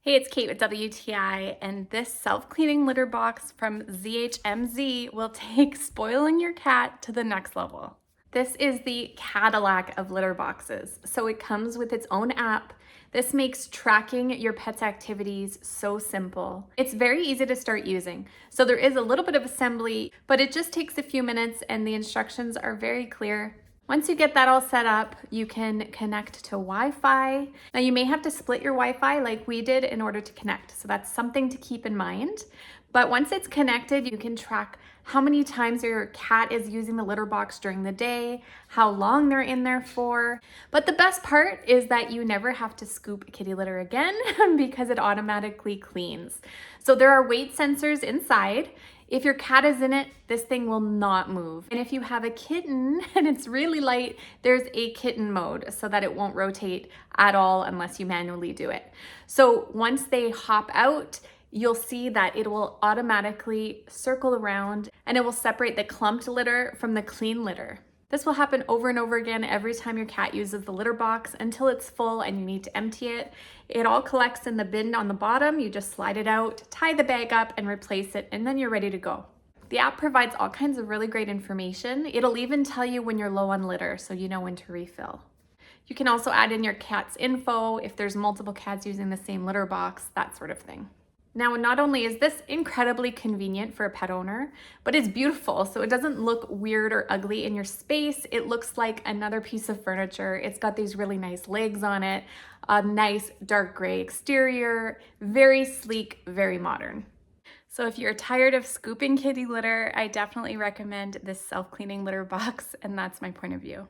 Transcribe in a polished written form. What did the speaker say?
Hey, it's Kate with WTI, and this self-cleaning litter box from ZHMZ will take spoiling your cat to the next level. This is the Cadillac of litter boxes. So it comes with its own app. This makes tracking your pet's activities so simple. It's very easy to start using. So there is a little bit of assembly, but it just takes a few minutes and the instructions are very clear. Once you get that all set up, you can connect to Wi-Fi. Now you may have to split your Wi-Fi like we did in order to connect. So that's something to keep in mind. But once it's connected, you can track how many times your cat is using the litter box during the day, how long they're in there for. But the best part is that you never have to scoop kitty litter again because it automatically cleans. So there are weight sensors inside. If your cat is in it, this thing will not move. And if you have a kitten and it's really light, there's a kitten mode so that it won't rotate at all unless you manually do it. So once they hop out, you'll see that it will automatically circle around and it will separate the clumped litter from the clean litter. This will happen over and over again every time your cat uses the litter box until it's full and you need to empty it. It all collects in the bin on the bottom. You just slide it out, tie the bag up and replace it, and then you're ready to go. The app provides all kinds of really great information. It'll even tell you when you're low on litter so you know when to refill. You can also add in your cat's info if there's multiple cats using the same litter box, that sort of thing. Now, not only is this incredibly convenient for a pet owner, but it's beautiful. So it doesn't look weird or ugly in your space. It looks like another piece of furniture. It's got these really nice legs on it, a nice dark gray exterior, very sleek, very modern. So if you're tired of scooping kitty litter, I definitely recommend this self-cleaning litter box, and that's my point of view.